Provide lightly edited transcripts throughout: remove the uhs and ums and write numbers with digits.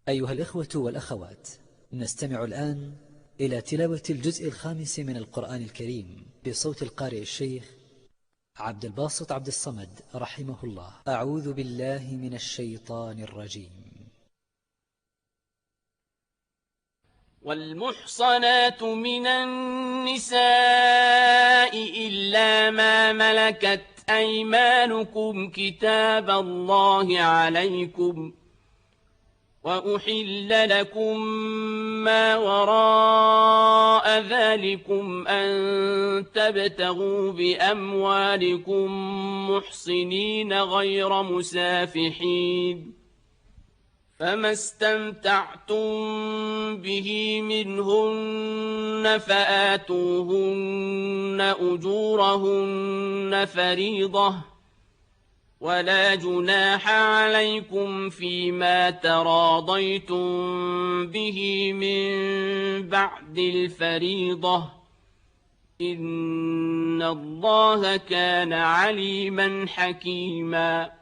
أيها الإخوة والأخوات، نستمع الآن إلى تلاوة الجزء الخامس من القرآن الكريم بصوت القارئ الشيخ عبد الباسط عبد الصمد رحمه الله. أعوذ بالله من الشيطان الرجيم. والمحصنات من النساء إلا ما ملكت أيمانكم كتاب الله عليكم، وأحل لكم ما وراء ذلكم أن تبتغوا بأموالكم محصنين غير مسافحين، فما استمتعتم به منهن فآتوهن أجورهن فريضة، ولا جناح عليكم فيما تراضيتم به من بعد الفريضة، إن الله كان عليما حكيما.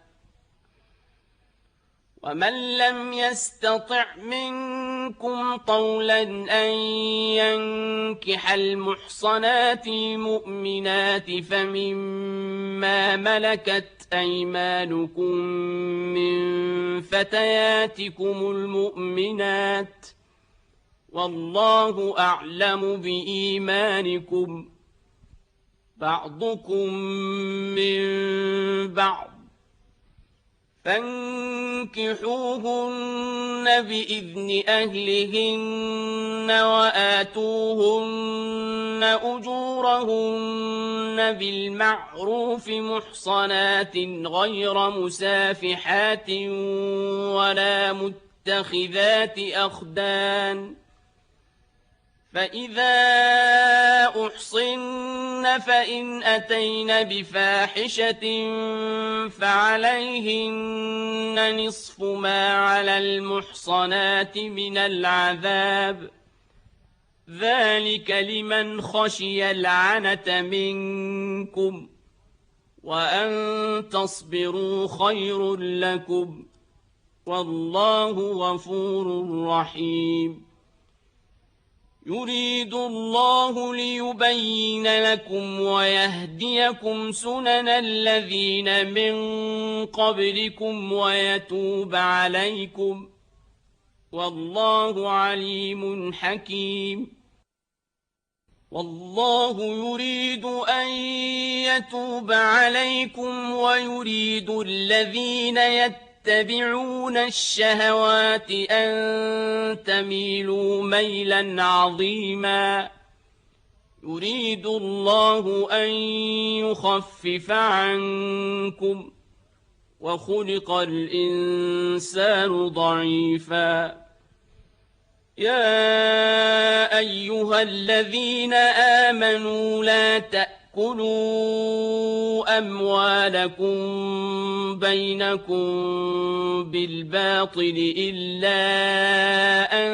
ومن لم يستطع منكم طولا أن ينكح المحصنات المؤمنات فمما ملكت أيمانكم من فتياتكم المؤمنات، والله أعلم بإيمانكم، بعضكم من بعض، فانكحوهن بإذن أهلهن وآتوهن أجورهن بالمعروف محصنات غير مسافحات ولا متخذات أخدان، فإذا أحصن فإن أتين بفاحشة فعليهن نصف ما على المحصنات من العذاب، ذلك لمن خشي العنة منكم، وأن تصبروا خير لكم، والله غفور رحيم. يريد الله ليبين لكم ويهديكم سنن الذين من قبلكم ويتوب عليكم، والله عليم حكيم. والله يريد أن يتوب عليكم ويريد الذين يتبعون الشهوات أن تميلوا ميلا عظيما. يريد الله أن يخفف عنكم، وخلق الإنسان ضعيفا. يا أيها الذين آمنوا لا تأكلوا أموالكم بينكم بالباطل إلا أن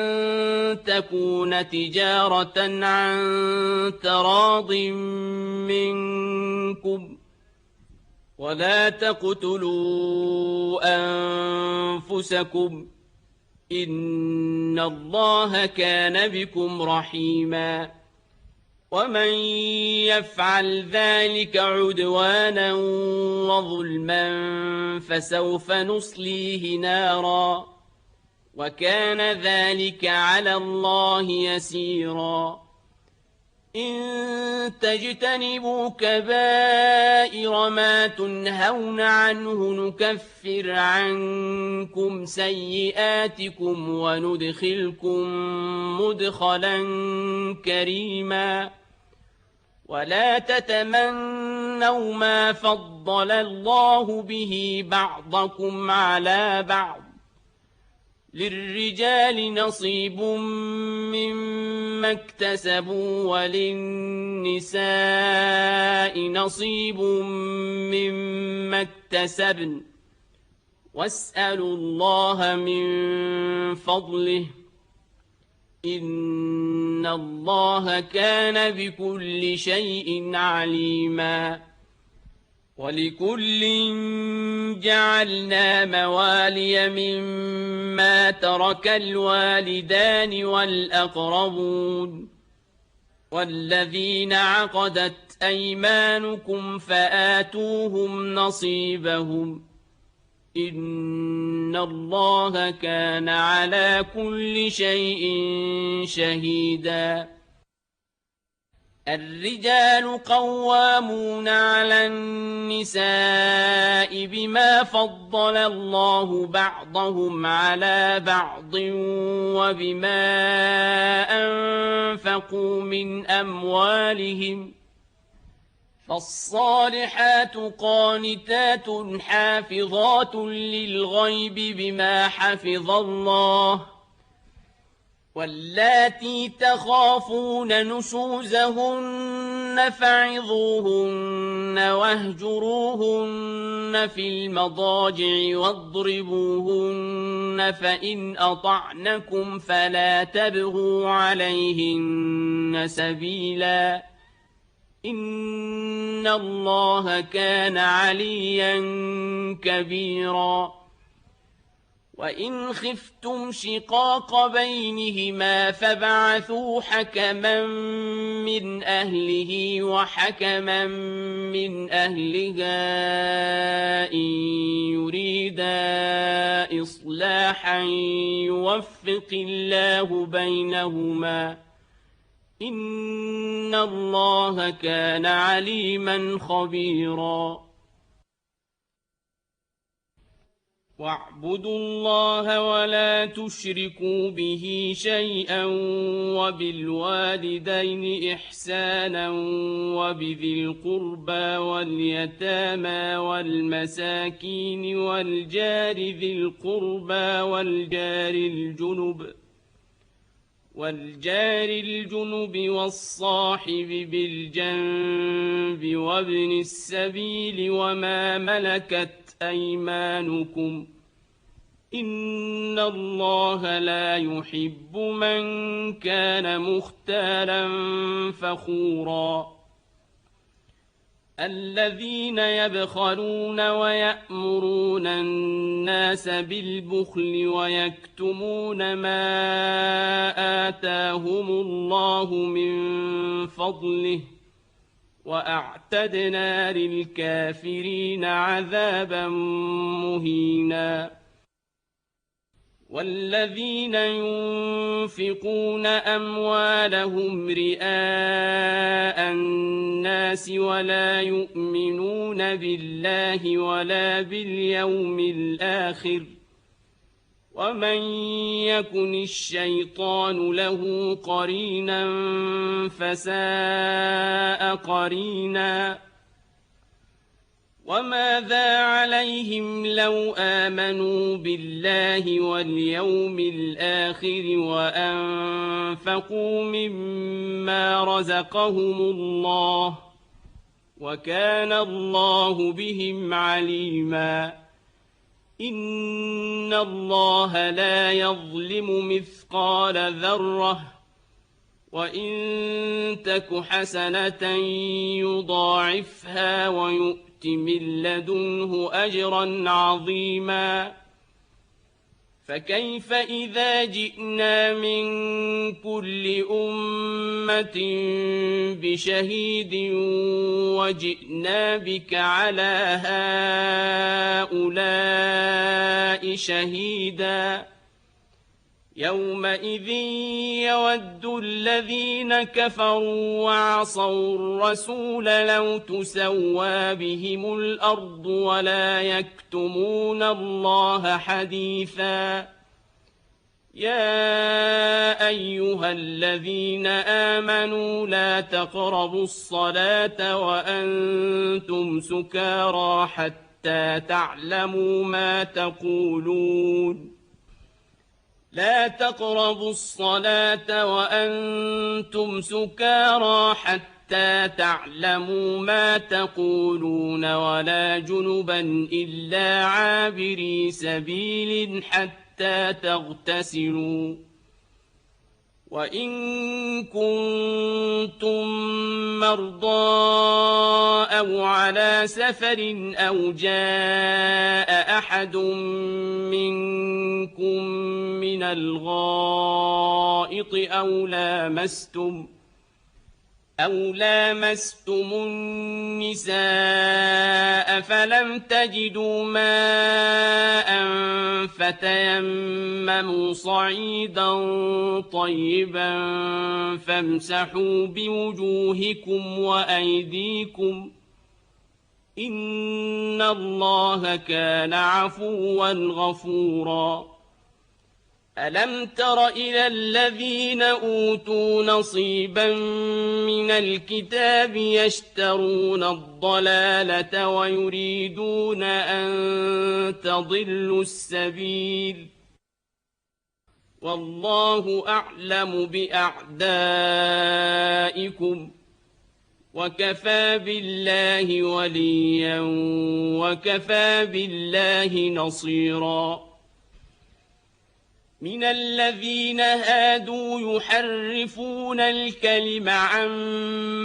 تكون تجارة عن تراض منكم، ولا تقتلوا أنفسكم، إن الله كان بكم رحيما. ومن يفعل ذلك عدوانا وظلما فسوف نصليه نارا، وكان ذلك على الله يسيرا. إن تجتنبوا كبائر ما تنهون عنه نكفر عنكم سيئاتكم وندخلكم مدخلا كريما. ولا تتمنوا ما فضل الله به بعضكم على بعض، للرجال نصيب مما اكتسبوا وللنساء نصيب مما اكتسبن، واسألوا الله من فضله، إن الله كان بكل شيء عليما. ولكل جعلنا موالي مما ترك الوالدان والأقربون والذين عقدت أيمانكم فآتوهم نصيبهم إن الله كان على كل شيء شهيدا الرجال قوامون على النساء بما فضل الله بعضهم على بعض وبما أنفقوا من أموالهم فالصالحات قانتات حافظات للغيب بما حفظ الله واللاتي تخافون نشوزهن فعظوهن واهجروهن في المضاجع واضربوهن فإن أطعنكم فلا تبغوا عليهن سبيلا إن الله كان عليا كبيرا وإن خفتم شقاق بينهما فبعثوا حكما من أهله وحكما من أهلها إن يريدا إصلاحا يوفق الله بينهما إن الله كان عليما خبيرا واعبدوا الله ولا تشركوا به شيئا وبالوالدين إحسانا وبذي القربى واليتامى والمساكين والجار ذي القربى والجار الجنب والصاحب بالجنب وابن السبيل وما ملكت أيمانكم إن الله لا يحب من كان مختالا فخورا الذين يبخلون ويأمرون الناس بالبخل ويكتمون ما آتاهم الله من فضله وأعتدنا للكافرين عذابا مهينا والذين ينفقون أموالهم رئاء الناس ولا يؤمنون بالله ولا باليوم الآخر ومن يكن الشيطان له قرينا فساء قرينا وماذا عليهم لو آمنوا بالله واليوم الآخر وأنفقوا مما رزقهم الله وكان الله بهم عليما إن الله لا يظلم مثقال ذرة وإن تك حسنة يضاعفها ويؤت من لدنه أجرا عظيما فكيف إذا جئنا من كل أمة بشهيد وجئنا بك على هؤلاء شهيدا يومئذ يود الذين كفروا وعصوا الرسول لو تسوى بهم الأرض ولا يكتمون الله حديثا يا أيها الذين آمنوا لا تقربوا الصلاة وأنتم سكارى حتى تعلموا ما تقولون لا تقربوا الصلاة وأنتم سكارى حتى تعلموا ما تقولون ولا جنبا إلا عابري سبيل حتى تغتسلوا وإن كنتم مرضى أو على سفر أو جاء أحد منكم من الغائط أو لامستم النساء فلم تجدوا ماء فتيمموا صعيدا طيبا فامسحوا بوجوهكم وأيديكم إن الله كان عفوا غفورا ألم تر إلى الذين أوتوا نصيبا من الكتاب يشترون الضلالة ويريدون أن تضلوا السبيل والله أعلم بأعدائكم وكفى بالله وليا وكفى بالله نصيرا من الذين هادوا يحرفون الكلم عن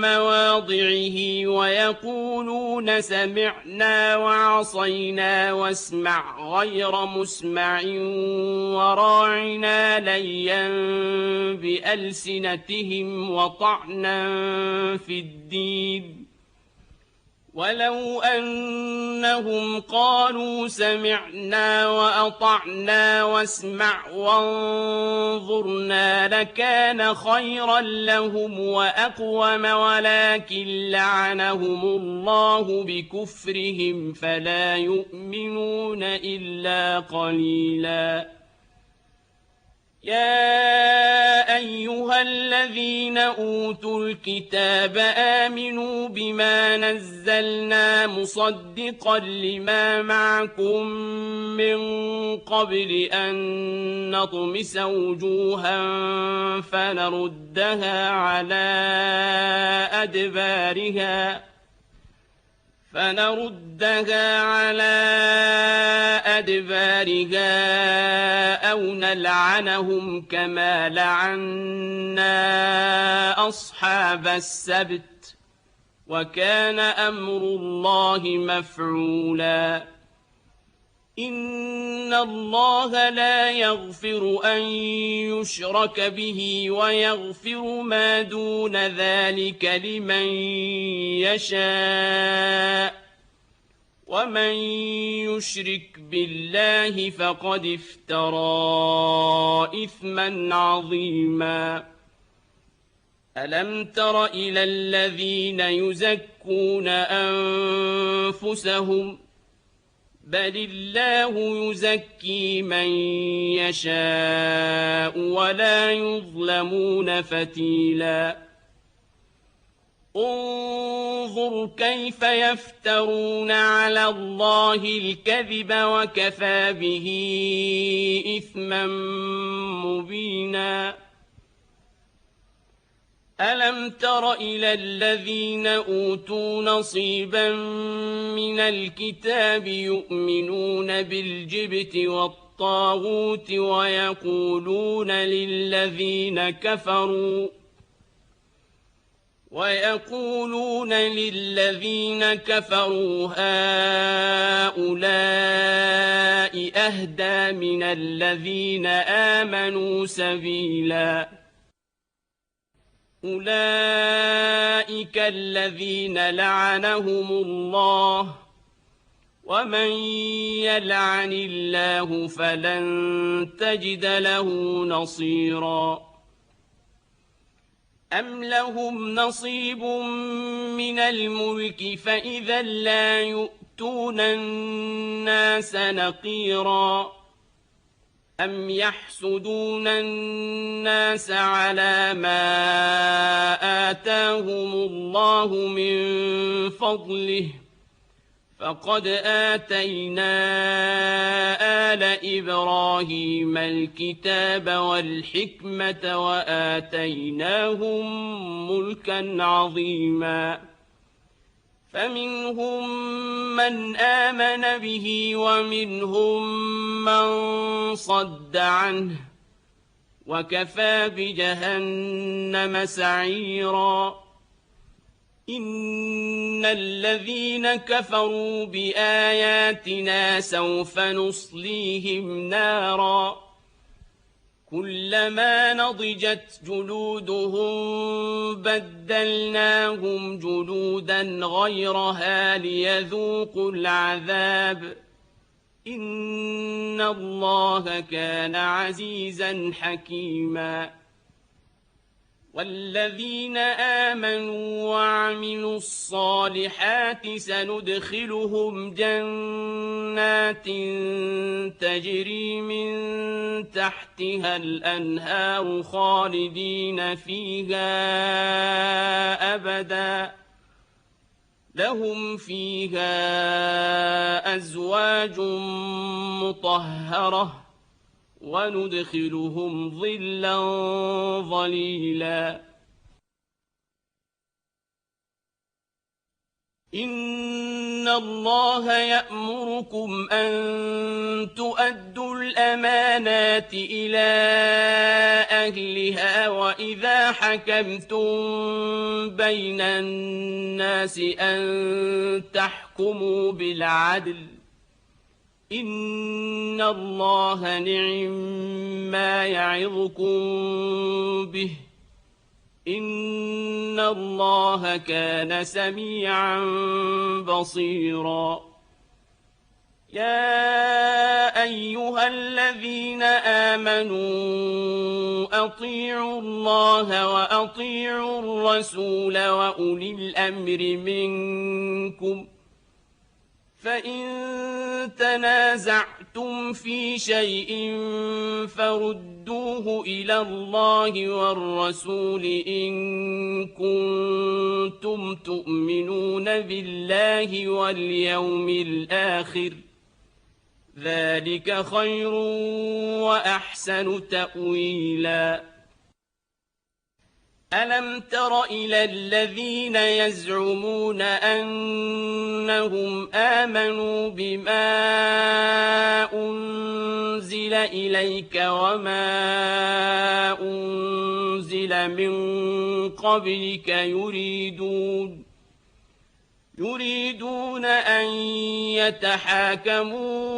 مواضعه ويقولون سمعنا وعصينا واسمع غير مسمع وراعنا ليا بألسنتهم وطعنا في الدين ولو أنهم قالوا سمعنا وأطعنا واسمع وانظرنا لكان خيرا لهم وأقوم ولكن لعنهم الله بكفرهم فلا يؤمنون إلا قليلا يا أيها الذين أوتوا الكتاب آمنوا بما نزلنا مصدقا لما معكم من قبل أن نطمس وجوها فنردها على أدبارها أو نلعنهم كما لعنا أصحاب السبت وكان أمر الله مفعولا إن الله لا يغفر أن يشرك به ويغفر ما دون ذلك لمن يشاء ومن يشرك بالله فقد افترى إثما عظيما ألم تر إلى الذين يزكون أنفسهم بل الله يزكي من يشاء ولا يظلمون فتيلا انظر كيف يفترون على الله الكذب وكفى به إثما مبينا ألم تر إلى الذين أوتوا نصيبا من الكتاب يؤمنون بالجبت والطاغوت ويقولون للذين كفروا هؤلاء أهدى من الذين آمنوا سبيلا أولئك الذين لعنهم الله ومن يلعن الله فلن تجد له نصيرا أم لهم نصيب من الملك فإذا لا يؤتون الناس نقيرا أم يحسدون الناس على ما آتاهم الله من فضله فقد آتينا آل إبراهيم الكتاب والحكمة وآتيناهم ملكا عظيما فمنهم من آمن به ومنهم من صد عنه وكفى بجهنم سعيرا إن الذين كفروا بآياتنا سوف نصليهم نارا كلما نضجت جلودهم بدلناهم جلودا غيرها ليذوقوا العذاب إن الله كان عزيزا حكيما والذين آمنوا وعملوا الصالحات سندخلهم جنات تجري من تحتها الأنهار خالدين فيها أبدا لهم فيها أزواج مطهرة وندخلهم ظلا ظليلا إن الله يأمركم أن تؤدوا الأمانات إلى أهلها وإذا حكمتم بين الناس أن تحكموا بالعدل إن الله نعم يعظكم به إن الله كان سميعا بصيرا يا أيها الذين آمنوا أطيعوا الله وأطيعوا الرسول وأولي الأمر منكم فإن تنازعتم في شيء فردوه إلى الله والرسول إن كنتم تؤمنون بالله واليوم الآخر ذلك خير وأحسن تأويلا ألم تر إلى الذين يزعمون أنهم آمنوا بما أنزل إليك وما أنزل من قبلك يريدون أن يتحاكموا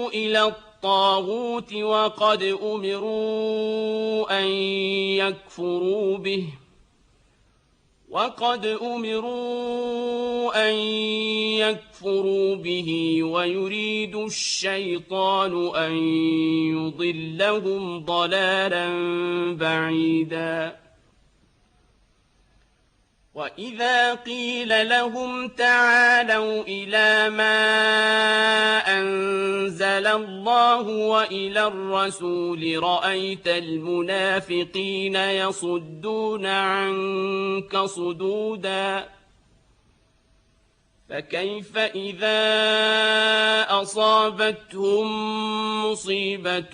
إلى الطاغوت وقد أمروا أن يكفروا به ويريد الشيطان أن يضلهم ضلالا بعيدا وإذا قيل لهم تعالوا إلى ما أنزل الله وإلى الرسول رأيت المنافقين يصدون عنك صدودا فكيف إذا أصابتهم مصيبة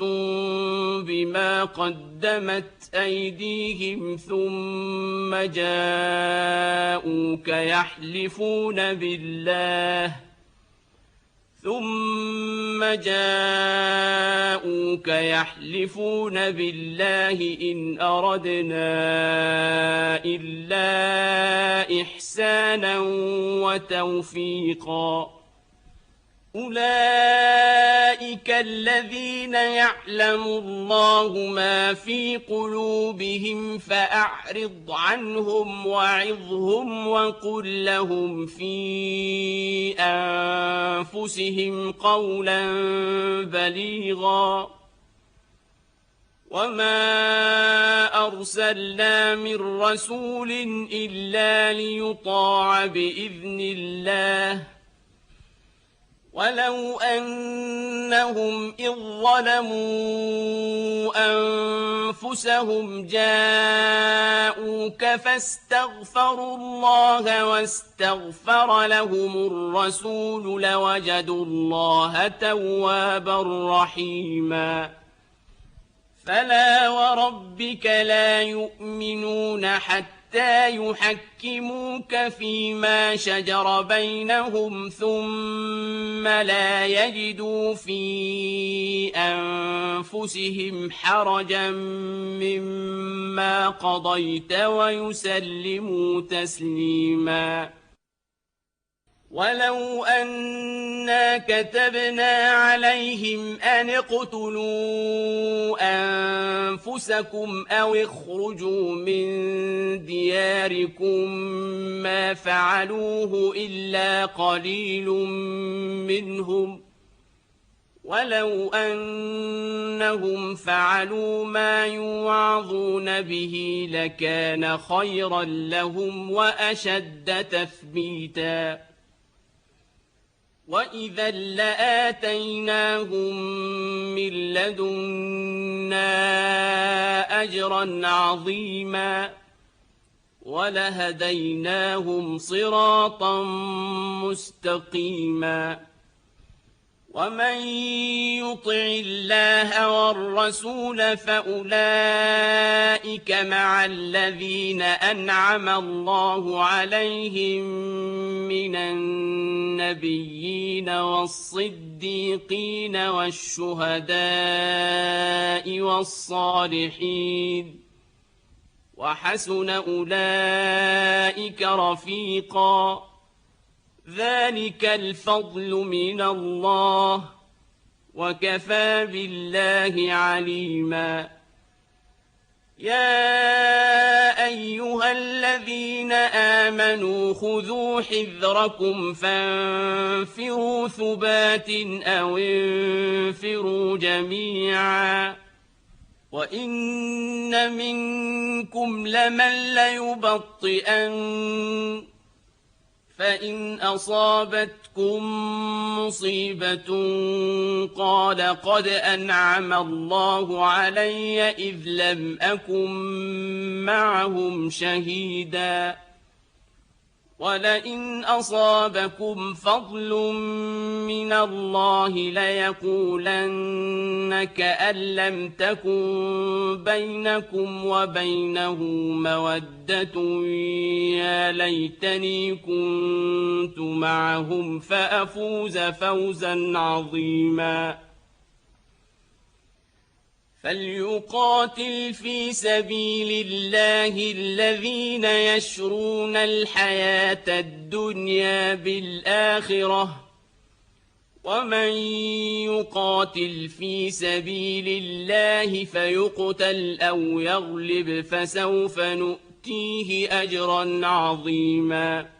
بما قدمت أيديهم ثم جاءوك يحلفون بالله إن أردنا إلا إحسانا وتوفيقا أولئك الذين يعلم الله ما في قلوبهم فأعرض عنهم وعظهم وقل لهم في أنفسهم قولا بليغا وما أرسلنا من رسول إلا ليطاع بإذن الله ولو أنهم إذ ظلموا أنفسهم جاءوك فاستغفروا الله واستغفر لهم الرسول لوجدوا الله توابا رحيما فلا وربك لا يؤمنون حتى حتى يحكموك فيما شجر بينهم ثم لا يجدوا في أنفسهم حرجا مما قضيت ويسلموا تسليما. ولو أنا كتبنا عليهم أن اقتلوا أنفسكم أو اخرجوا من دياركم ما فعلوه إلا قليل منهم ولو أنهم فعلوا ما يوعظون به لكان خيرا لهم وأشد تثبيتا. وإذا لآتيناهم من لدنا أجرا عظيما ولهديناهم صراطا مستقيما. ومن يطع الله والرسول فأولئك مع الذين أنعم الله عليهم من النبيين والصديقين والشهداء والصالحين وحسن أولئك رفيقا. ذلك الفضل من الله وكفى بالله عليما. يا أيها الذين آمنوا خذوا حذركم فانفروا ثبات أو انفروا جميعا وإن منكم لمن ليبطئن فإن أصابتكم مصيبة قال قد أنعم الله علي إذ لم أكن معهم شهيدا ولئن أصابكم فضل من الله ليقولن كأن لم تكن بينكم وبينه مودة يا ليتني كنت معهم فأفوز فوزا عظيما. فليقاتل في سبيل الله الذين يشرون الحياة الدنيا بالآخرة ومن يقاتل في سبيل الله فيقتل أو يغلب فسوف نؤتيه أجرا عظيما.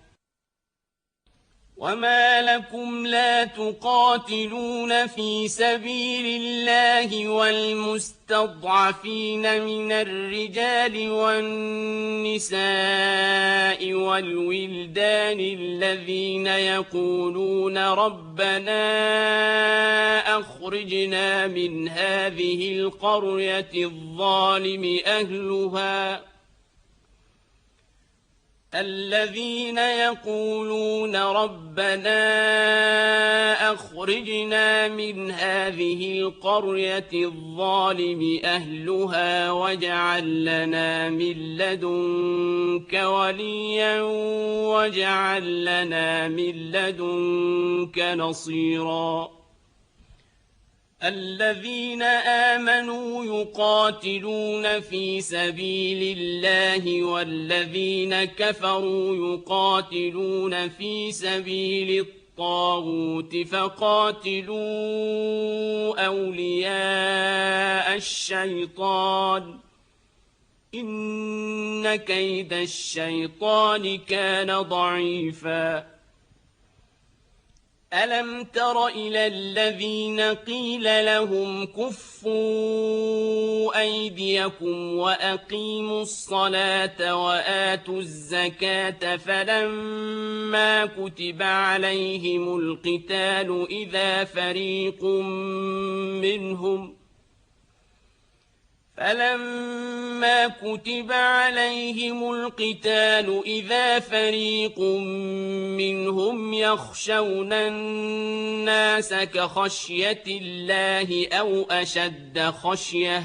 وما لكم لا تقاتلون في سبيل الله والمستضعفين من الرجال والنساء والولدان الذين يقولون ربنا أخرجنا من هذه القرية الظالم أهلها الذين يقولون ربنا أخرجنا من هذه القرية الظالم أهلها واجعل لنا من لدنك وليا واجعل لنا من لدنك نصيرا. الذين آمنوا يقاتلون في سبيل الله والذين كفروا يقاتلون في سبيل الطاغوت فقاتلوا أولياء الشيطان إن كيد الشيطان كان ضعيفا. ألم تر إلى الذين قيل لهم كفوا أيديكم وأقيموا الصلاة وآتوا الزكاة فلما كتب عليهم القتال إذا فريق منهم يخشون الناس كخشية الله أو أشد خشية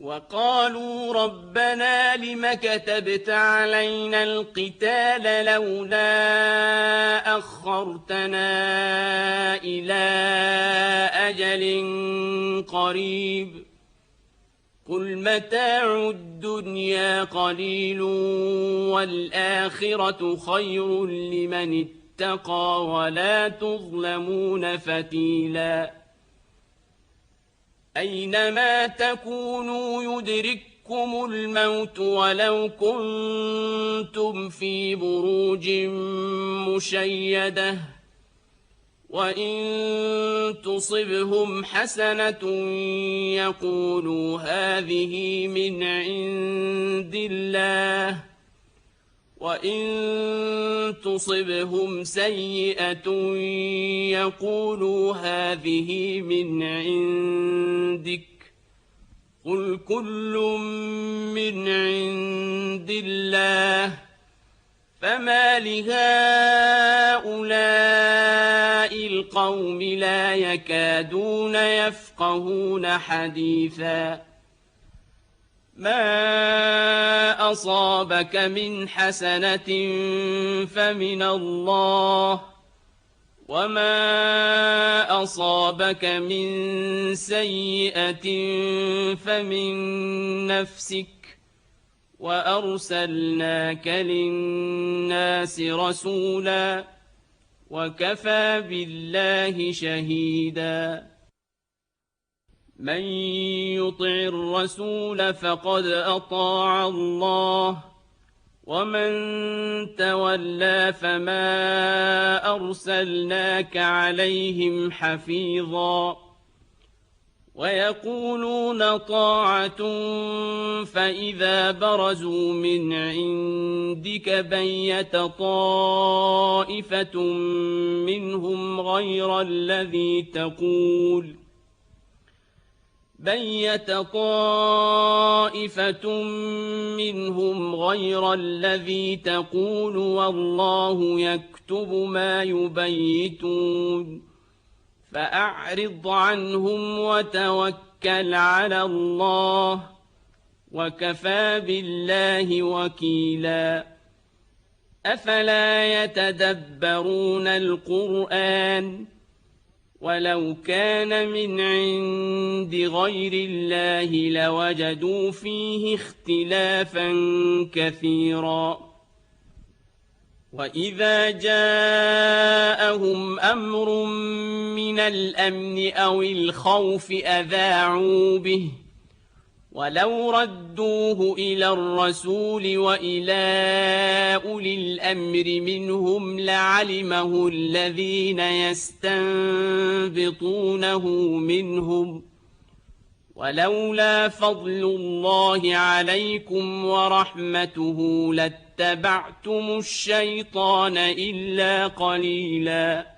وقالوا ربنا لم كتبت علينا القتال لولا أخرتنا إلى أجل قريب قل متاع الدنيا قليل والآخرة خير لمن اتقى ولا تظلمون فتيلا أينما تكونوا يدرككم الموت ولو كنتم في بروج مشيدة وإن تصبهم حسنة يقولوا هذه من عند الله وإن تصبهم سيئة يقولوا هذه من عندك قل كل من عند الله فما لهؤلاء القوم لا يكادون يفقهون حديثا ما أصابك من حسنة فمن الله وما أصابك من سيئة فمن نفسك وأرسلناك للناس رسولا وكفى بالله شهيدا من يطع الرسول فقد أطاع الله ومن تولى فما أرسلناك عليهم حفيظا ويقولون طاعة فإذا برزوا من عندك بيت طائفة منهم غير الذي تقول والله يكتب ما يبيتون فأعرض عنهم وتوكل على الله وكفى بالله وكيلا أفلا يتدبرون القرآن ولو كان من عند غير الله لوجدوا فيه اختلافا كثيرا وإذا جاءهم أمر من الأمن أو الخوف أذاعوا به ولو ردوه إلى الرسول وإلى أولي الأمر منهم لعلمه الذين يستنبطونه منهم ولولا فضل الله عليكم ورحمته لاتبعتم الشيطان إلا قليلا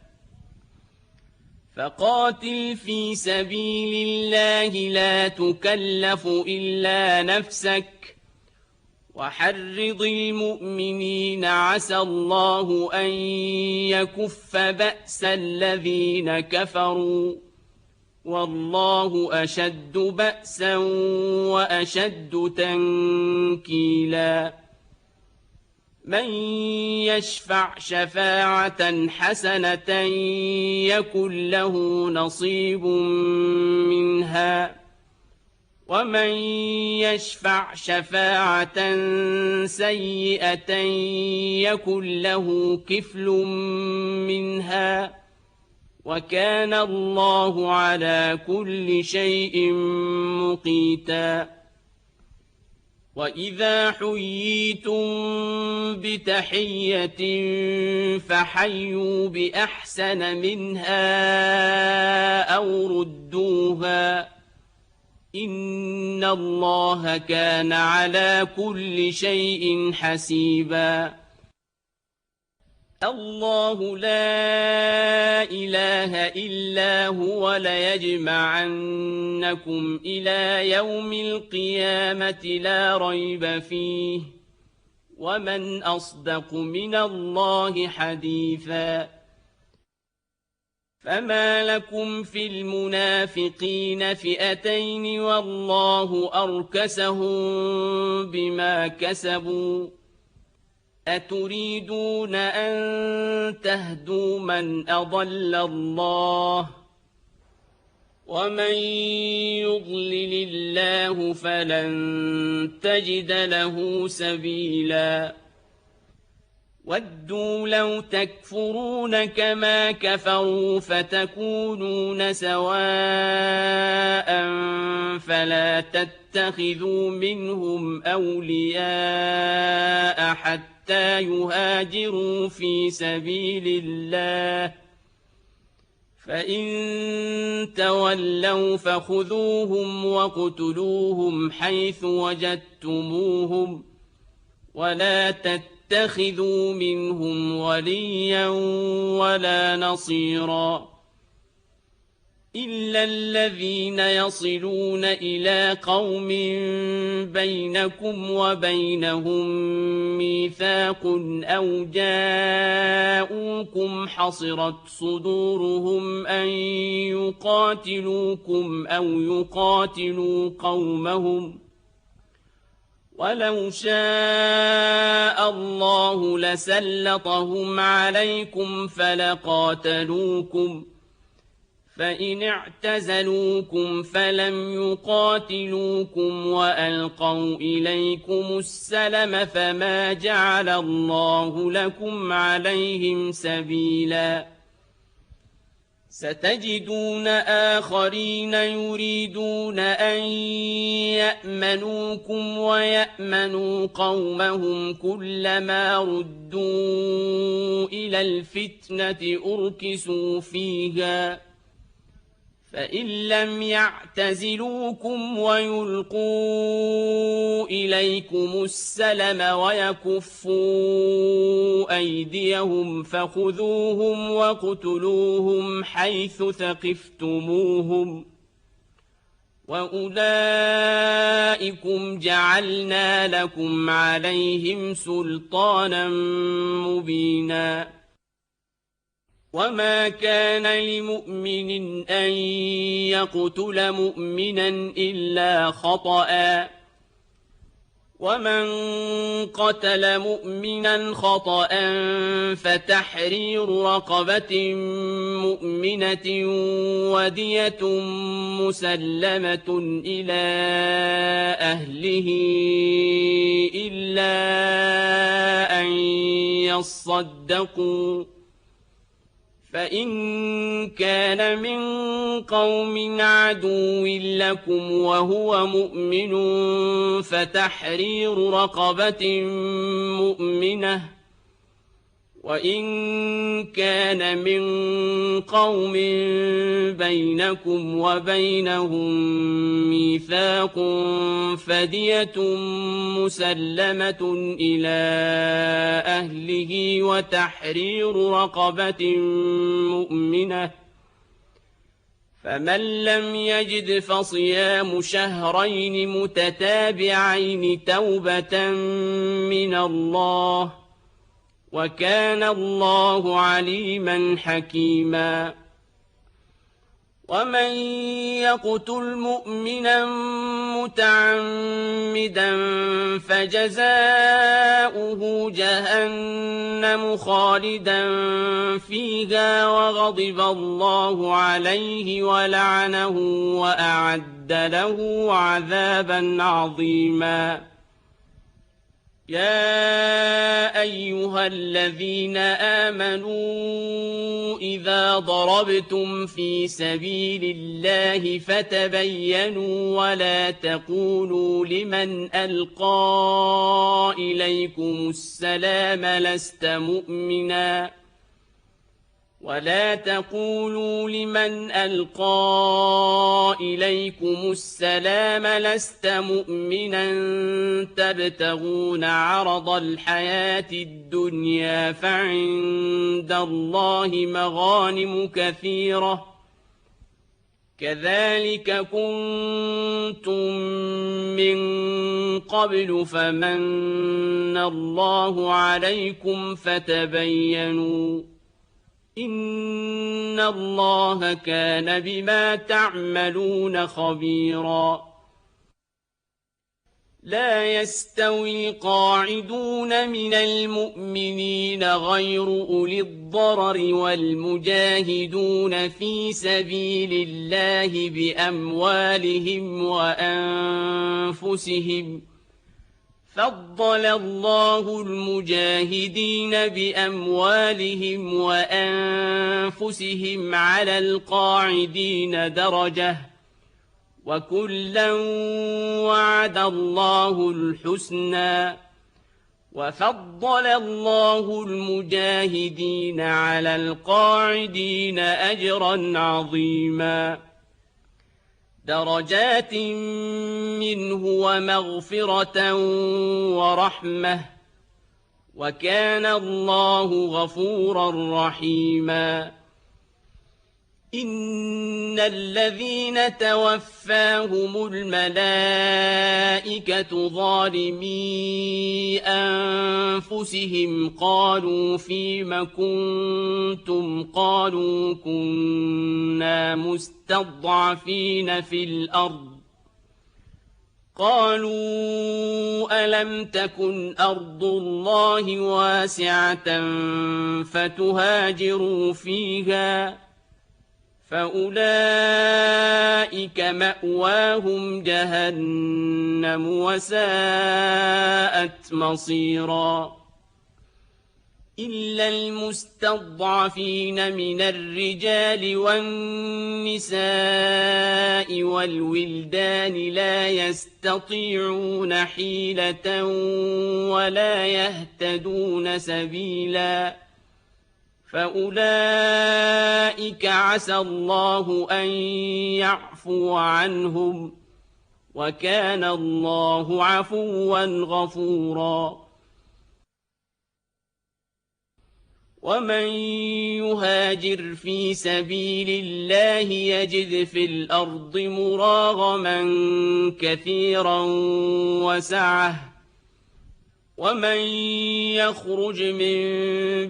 فقاتل في سبيل الله لا تكلف إلا نفسك وحرض المؤمنين عسى الله أن يكف بأس الذين كفروا والله أشد بأسا وأشد تنكيلا من يشفع شفاعة حسنة يكن له نصيب منها ومن يشفع شفاعة سيئة يكن له كفل منها وكان الله على كل شيء مقيتا وإذا حييتم بتحية فحيوا بأحسن منها أو ردوها إن الله كان على كل شيء حسيبا الله لا إله إلا هو ليجمعنكم إلى يوم القيامة لا ريب فيه ومن أصدق من الله حديثا فما لكم في المنافقين فئتين والله أركسهم بما كسبوا أتريدون أن تهدوا من أضل الله ومن يضلل الله فلن تجد له سبيلا ودوا لو تكفرون كما كفروا فتكونون سواء فلا تتخذوا منهم أولياء حتى يهاجروا في سبيل الله فإن تولوا فخذوهم وَاقْتُلُوهُمْ حيث وجدتموهم ولا تتخذوا منهم وليا ولا نصيرا إلا الذين يصلون إلى قوم بينكم وبينهم ميثاق أو جاءوكم حصرت صدورهم أن يقاتلوكم أو يقاتلوا قومهم ولو شاء الله لسلطهم عليكم فلقاتلوكم فإن اعتزلوكم فلم يقاتلوكم وألقوا إليكم السلم فما جعل الله لكم عليهم سبيلا ستجدون آخرين يريدون أن يأمنوكم ويأمنوا قومهم كلما ردوا إلى الفتنة أركسوا فيها فإن لم يعتزلوكم ويلقوا إليكم السلم ويكفوا أيديهم فخذوهم واقتلوهم حيث ثقفتموهم وأولئكم جعلنا لكم عليهم سلطانا مبينا وما كان لمؤمن أن يقتل مؤمنا إلا خطأ ومن قتل مؤمنا خطأ فتحرير رقبة مؤمنة ودية مسلمة إلى أهله إلا أن يصدقوا فإن كان من قوم عدو لكم وهو مؤمن فتحرير رقبة مؤمنة وإن كان من قوم بينكم وبينهم ميثاق فدية مسلمة إلى أهله وتحرير رقبة مؤمنة فمن لم يجد فصيام شهرين متتابعين توبة من الله وكان الله عليما حكيما ومن يقتل مؤمنا متعمدا فجزاؤه جهنم خالدا فيها وغضب الله عليه ولعنه وأعد له عذابا عظيما يا أيها الذين آمنوا إذا ضربتم في سبيل الله فتبينوا ولا تقولوا لمن ألقى إليكم السلام لست مؤمنا ولا تقولوا لمن ألقى إليكم السلام لست مؤمنا تبتغون عرض الحياة الدنيا فعند الله مغانم كثيرة كذلك كنتم من قبل فمن الله عليكم فتبينوا إن الله كان بما تعملون خبيرا لا يستوي القاعدون من المؤمنين غير أولي الضرر والمجاهدون في سبيل الله بأموالهم وأنفسهم فضل الله المجاهدين بأموالهم وأنفسهم على القاعدين درجة وكلا وعد الله الحسنى وفضل الله المجاهدين على القاعدين أجرا عظيما درجات منه ومغفرة ورحمة وكان الله غفورا رحيما إن الذين توفاهم الملائكة ظالمي أنفسهم قالوا فيم كنتم قالوا كنا مستضعفين في الأرض قالوا ألم تكن أرض الله واسعة فتهاجروا فيها فأولئك مأواهم جهنم وساءت مصيرا إلا المستضعفين من الرجال والنساء والولدان لا يستطيعون حيلة ولا يهتدون سبيلا فأولئك عسى الله أن يعفو عنهم وكان الله عفوا غفورا ومن يهاجر في سبيل الله يجد في الأرض مراغما كثيرا وسعة ومن يخرج من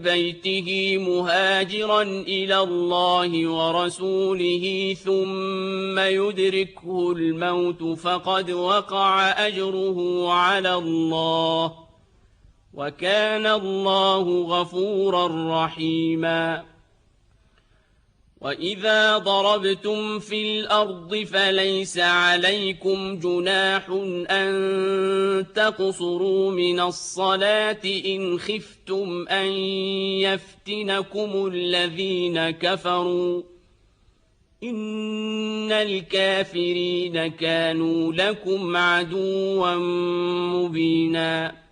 بيته مهاجرا إلى الله ورسوله ثم يدركه الموت فقد وقع أجره على الله وكان الله غفورا رحيما وإذا ضربتم في الأرض فليس عليكم جناح أن تقصروا من الصلاة إن خفتم أن يفتنكم الذين كفروا إن الكافرين كانوا لكم عدوا مبينا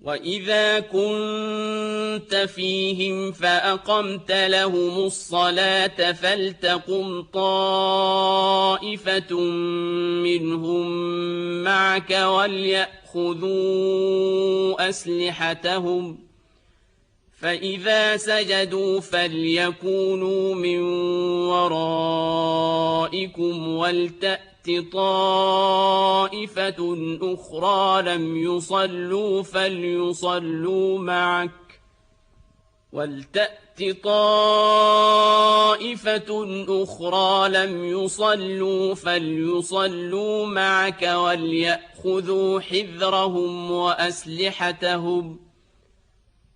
وإذا كنت فيهم فأقمت لهم الصلاة فلتقم طائفة منهم معك وليأخذوا أسلحتهم فإذا سجدوا فليكونوا من ورائكم ولتأت طائفة أخرى لم يصلوا فليصلوا معك ولتأت طائفة أخرى لم يصلوا فليصلوا معك وليأخذوا حذرهم وأسلحتهم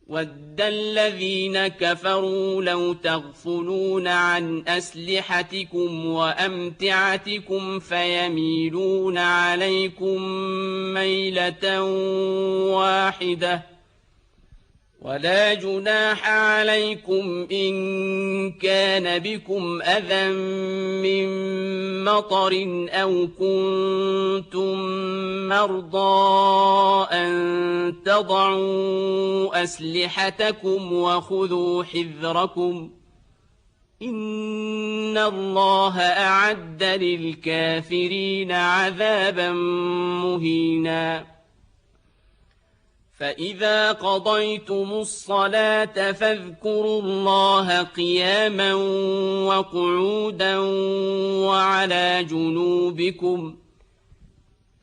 وَدَّ الَّذِينَ كَفَرُوا لَوْ تَغْفُلُونَ عَنْ أَسْلِحَتِكُمْ وَأَمْتِعَتِكُمْ فَيَمِيلُونَ عَلَيْكُمْ مَيْلَةً وَاحِدَةً وَلَا جُنَاحَ عَلَيْكُمْ إِن كَانَ بِكُمْ أَذًى مِّن مَّطَرٍ أَوْ كُنتُم مَّرْضَىٰ أَن تَضَعُوا أَسْلِحَتَكُمْ وَخُذُوا حِذْرَكُمْ إِنَّ اللَّهَ أَعَدَّ لِلْكَافِرِينَ عَذَابًا مُّهِينًا فإذا قضيتم الصلاة فاذكروا الله قياما وقعودا وعلى جنوبكم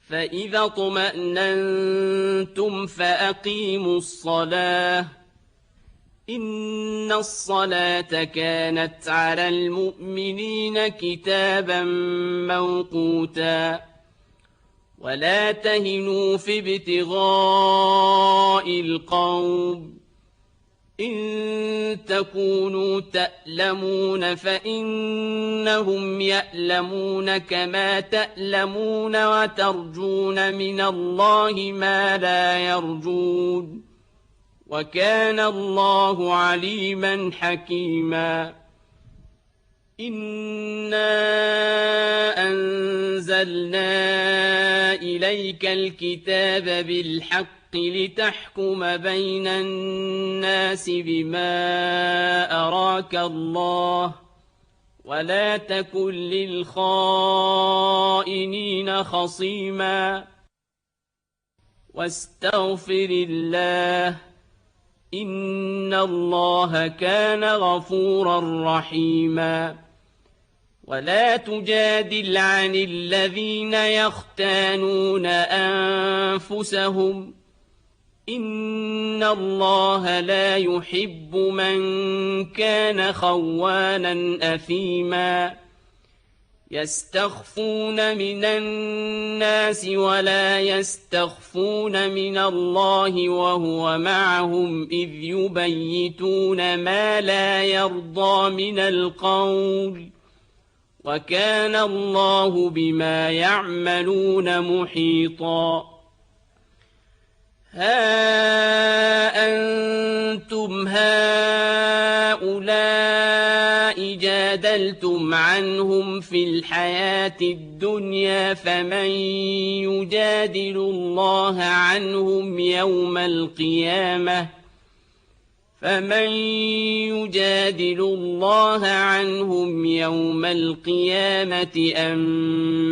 فإذا اطمأننتم فأقيموا الصلاة إن الصلاة كانت على المؤمنين كتابا موقوتا ولا تهنوا في ابتغاء القوم إن تكونوا تألمون فإنهم يألمون كما تألمون وترجون من الله ما لا يرجون وكان الله عليما حكيما إنا أنزلنا إليك الكتاب بالحق لتحكم بين الناس بما أراك الله ولا تكن للخائنين خصيما واستغفر الله إن الله كان غفورا رحيما ولا تجادل عن الذين يختانون أنفسهم إن الله لا يحب من كان خوانا أثيما يستخفون من الناس ولا يستخفون من الله وهو معهم إذ يبيتون ما لا يرضى من القول وكان الله بما يعملون محيطا ها أنتم هؤلاء جادلتم عنهم في الحياة الدنيا فمن يجادل الله عنهم يوم القيامة أم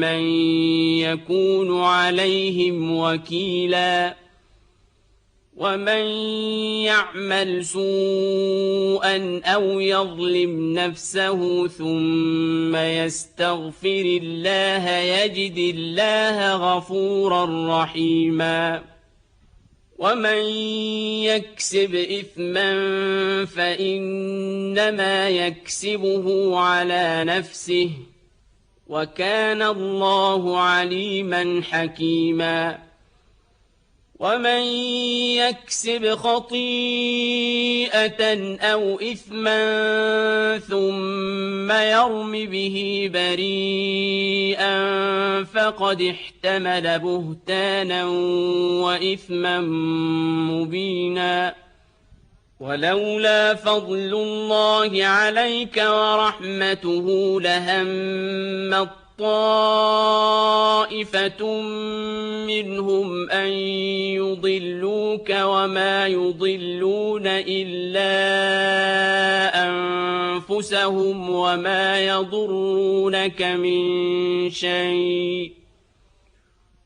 من يكون عليهم وكيلا ومن يعمل سوءا أو يظلم نفسه ثم يستغفر الله يجد الله غفورا رحيما ومن يكسب إثما فإنما يكسبه على نفسه وكان الله عليما حكيما ومن يكسب خطيئة أو إثما ثم يرم به بريئا فقد احتمل بهتانا وإثما مبينا ولولا فضل الله عليك ورحمته لهم طائفة منهم أن يضلوك وما يضلون إلا أنفسهم وما يضرونك من شيء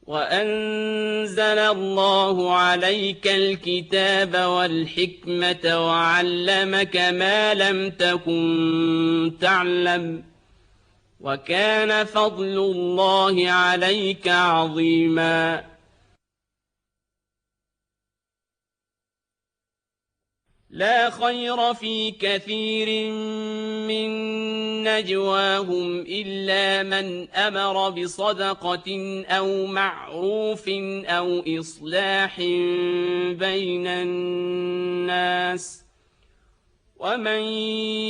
وأنزل الله عليك الكتاب والحكمة وعلمك ما لم تكن تعلم وكان فضل الله عليك عظيما لا خير في كثير من نجواهم إلا من أمر بصدقة أو معروف أو إصلاح بين الناس ومن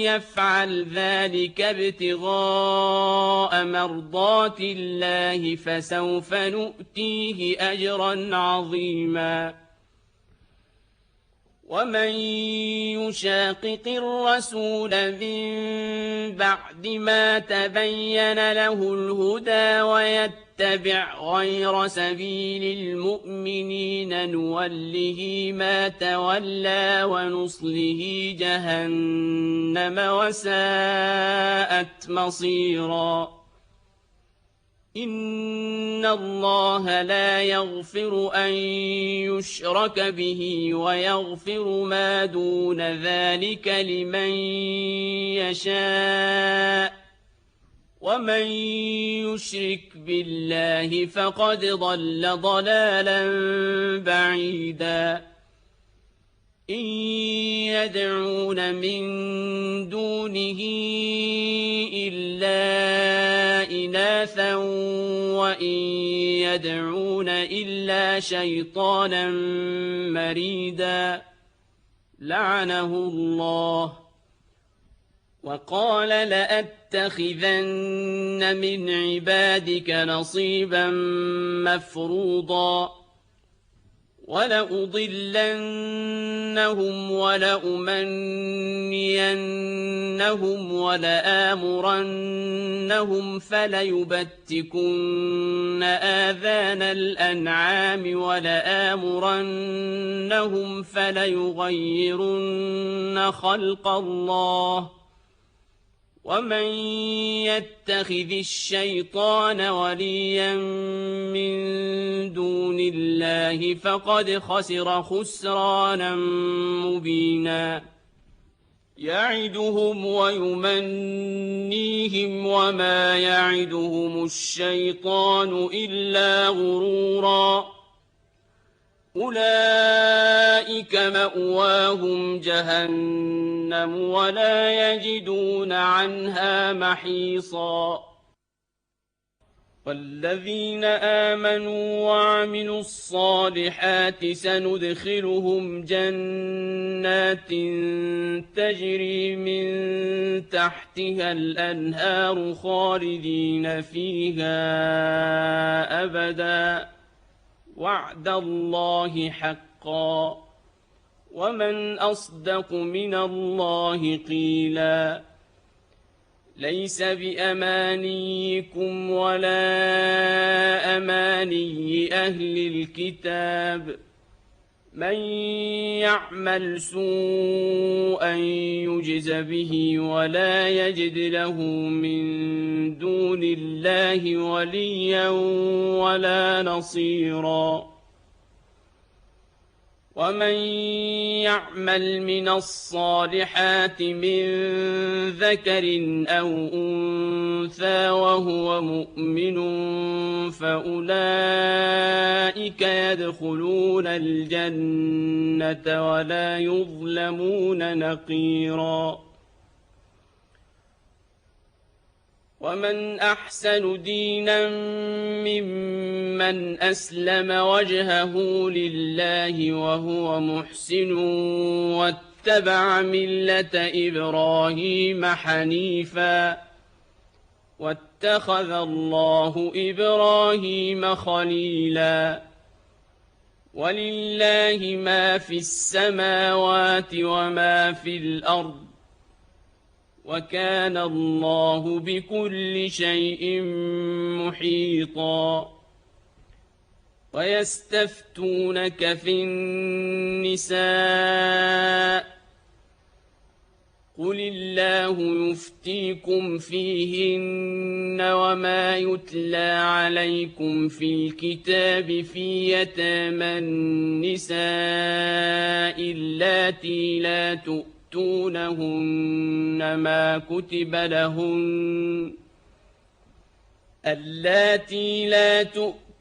يفعل ذلك ابتغاء مرضات الله فسوف نؤتيه أجرا عظيما ومن يشاقق الرسول من بعد ما تبين له الهدى ويتبع غير سبيل المؤمنين نوله ما تولى ونصله جهنم وساءت مصيرا إن الله لا يغفر أن يشرك به ويغفر ما دون ذلك لمن يشاء ومن يشرك بالله فقد ضل ضلالا بعيدا إن يدعون من دونه إلا إناثا وإن يدعون إلا شيطانا مريدا لعنه الله وقال لأتخذن من عبادك نصيبا مفروضا ولأضلنهم ولأمنينهم ولآمرنهم فليبتكن آذان الأنعام ولآمرنهم فليغيرن خلق الله ومن يتخذ الشيطان وليا من دون الله فقد خسر خسرانا مبينا يعدهم ويمنيهم وما يعدهم الشيطان إلا غرورا أولئك مأواهم جهنم ولا يجدون عنها محيصا والذين آمنوا وعملوا الصالحات سندخلهم جنات تجري من تحتها الأنهار خالدين فيها أبدا وعد الله حقا ومن أصدق من الله قيلا ليس بأمانيكم ولا أماني أهل الكتاب من يعمل سوءا يجز به ولا يجد له من دون الله وليا ولا نصيرا ومن يعمل من الصالحات من ذكر أو أنثى وهو مؤمن فأولئك يدخلون الجنة ولا يظلمون نقيرا ومن أحسن دينا ممن أسلم وجهه لله وهو محسن واتبع ملة إبراهيم حنيفا واتخذ الله إبراهيم خليلا ولله ما في السماوات وما في الأرض وكان الله بكل شيء محيطا ويستفتونك في النساء قل الله يفتيكم فيهن وما يتلى عليكم في الكتاب في يتامى النساء اللاتي لا تؤتونهن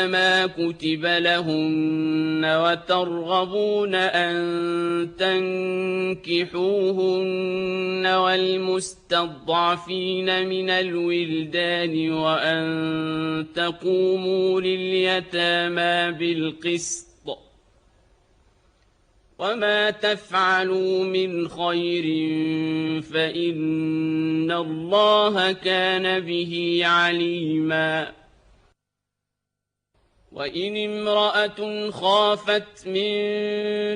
ما كتب لهن وترغبون أن تنكحوهن والمستضعفين من الولدان وأن تقوموا لليتامى بالقسط وما تفعلوا من خير فإن الله كان به عليما وإن امرأة خافت من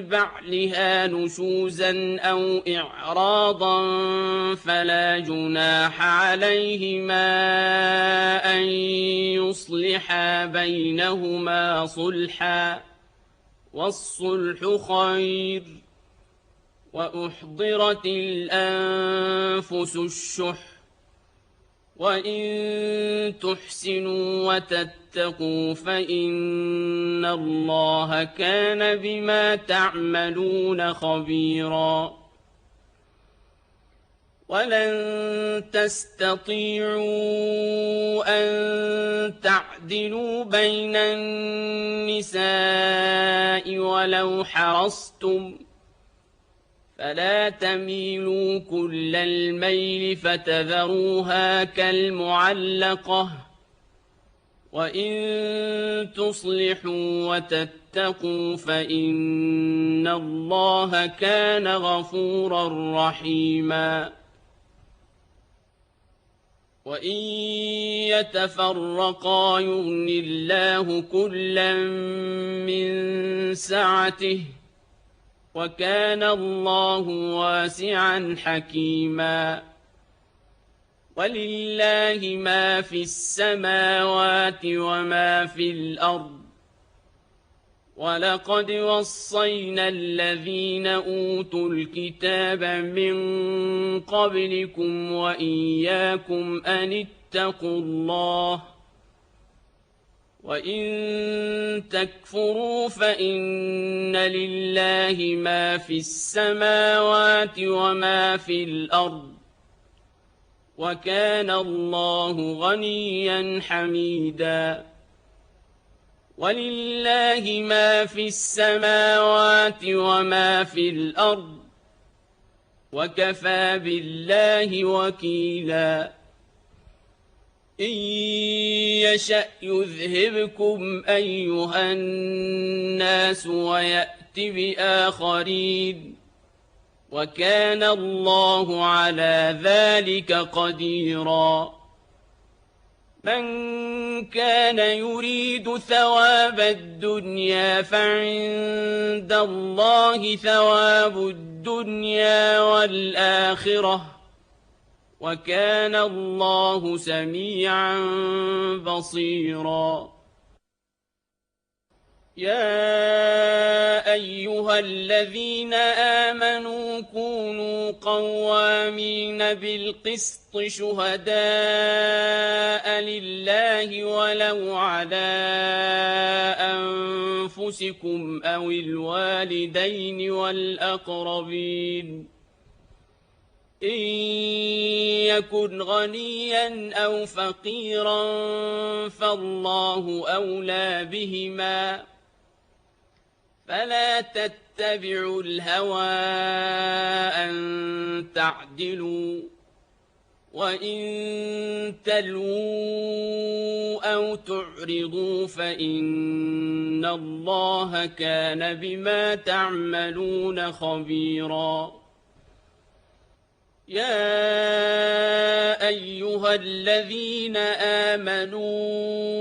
بعلها نشوزا أو إعراضا فلا جناح عليهما أن يصلحا بينهما صلحا والصلح خير وأحضرت الأنفس الشح وإن تحسنوا وتتقوا فإن الله كان بما تعملون خبيرا ولن تستطيعوا أن تعدلوا بين النساء ولو حرصتم فلا تميلوا كل الميل فتذروها كالمعلقة وإن تصلحوا وتتقوا فإن الله كان غفورا رحيما وإن يتفرقا يغن الله كلا من سعته وكان الله واسعا حكيما ولله ما في السماوات وما في الأرض ولقد وصينا الذين أوتوا الكتاب من قبلكم وإياكم أن اتقوا الله وإن تكفروا فإن لله ما في السماوات وما في الأرض وكان الله غنيا حميدا ولله ما في السماوات وما في الأرض وكفى بالله وكيلا إن يشأ يذهبكم أيها الناس ويأت بآخرين وكان الله على ذلك قديرا من كان يريد ثواب الدنيا فعند الله ثواب الدنيا والآخرة وكان الله سميعا بصيرا يا أيها الذين آمنوا كونوا قوامين بالقسط شهداء لله ولو على أنفسكم أو الوالدين والأقربين إن يكن غنيا أو فقيرا فالله أولى بهما فلا تتبعوا الهوى أن تعدلوا وإن تلووا أو تعرضوا فإن الله كان بما تعملون خبيرا يا أيها الذين آمنوا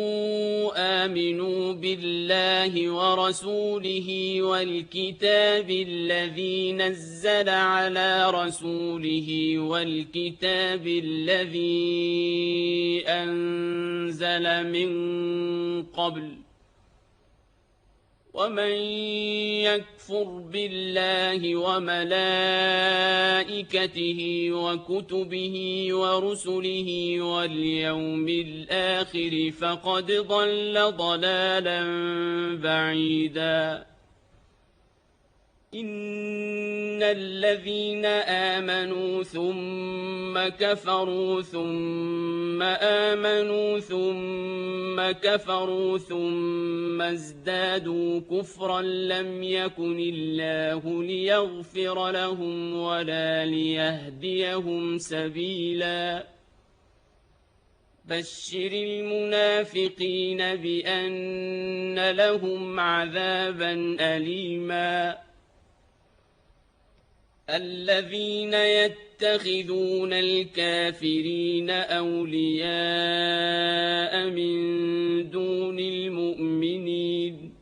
بالله ورسوله والكتاب الذي نزل على رسوله والكتاب الذي أنزل من قبل ومن يكفر بالله وملائكته وكتبه ورسله واليوم الآخر فقد ضل ضلالا بعيدا إن الذين آمنوا ثم كفروا ثم آمنوا ثم كفروا ثم ازدادوا كفرا لم يكن الله ليغفر لهم ولا ليهديهم سبيلا بشر المنافقين بأن لهم عذابا أليما الذين يتخذون الكافرين أولياء من دون المؤمنين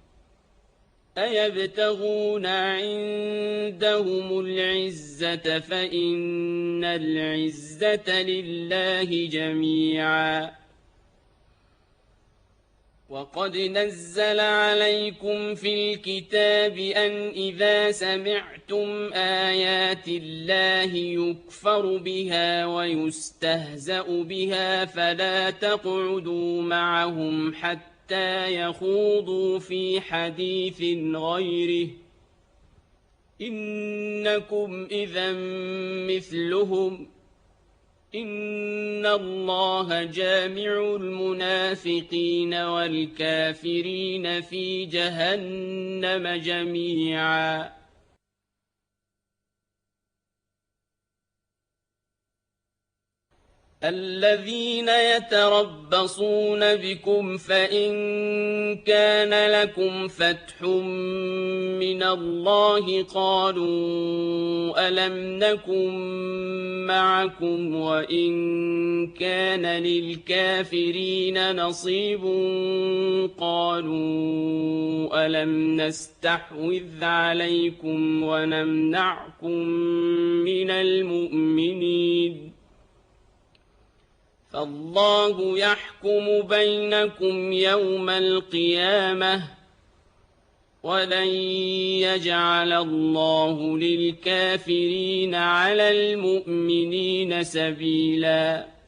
أيبتغون عندهم العزة فإن العزة لله جميعا وقد نزل عليكم في الكتاب أن إذا سمعتم آيات الله يكفر بها ويستهزأ بها فلا تقعدوا معهم حتى يخوضوا في حديث غيره إنكم إذا مثلهم إن الله جامع المنافقين والكافرين في جهنم جميعا. الذين يتربصون بكم فإن كان لكم فتح من الله قالوا ألم نكن معكم وإن كان للكافرين نصيب قالوا ألم نستحوذ عليكم ونمنعكم من المؤمنين فالله يحكم بينكم يوم القيامة ولن يجعل الله للكافرين على المؤمنين سبيلا.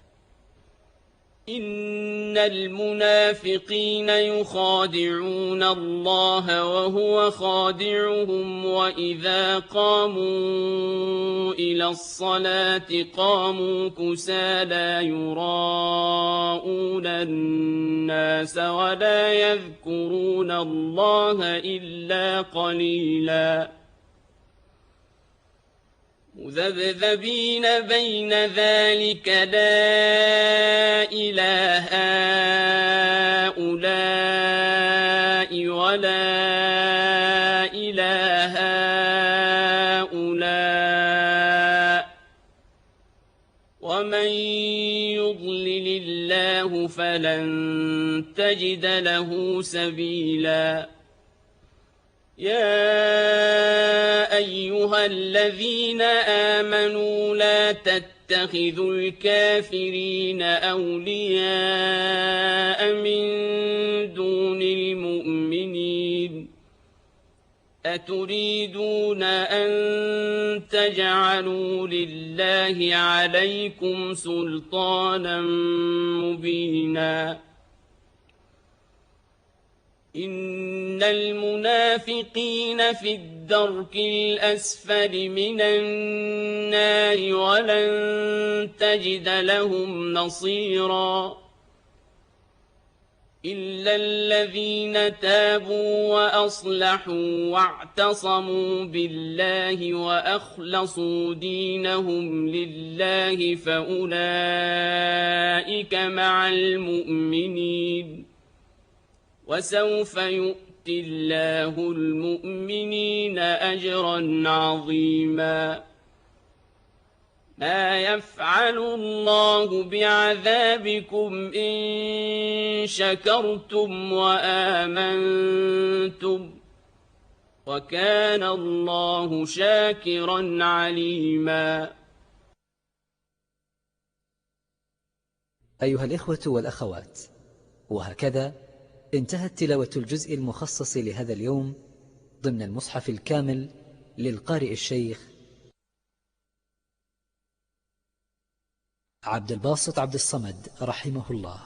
إن المنافقين يخادعون الله وهو خادعهم وإذا قاموا إلى الصلاة قاموا كسالى يراءون الناس ولا يذكرون الله إلا قليلا. مذبذبين بين ذلك لا إله هؤلاء ولا إله هؤلاء ومن يضلل الله فلن تجد له سبيلا. يا أيها الذين آمنوا لا تتخذوا الكافرين أولياء من دون المؤمنين أتريدون أن تجعلوا لله عليكم سلطانا مبينا. إن المنافقين في الدرك الأسفل من النار ولن تجد لهم نصيرا. إلا الذين تابوا وأصلحوا واعتصموا بالله وأخلصوا دينهم لله فأولئك مع المؤمنين وسوف يؤتي الله المؤمنين أجرا عظيما. ما يفعل الله بعذابكم إن شكرتم وآمنتم وكان الله شاكرا عليما. أيها الإخوة والأخوات، وهكذا انتهت تلاوة الجزء المخصص لهذا اليوم ضمن المصحف الكامل للقارئ الشيخ عبد الباسط عبد الصمد رحمه الله.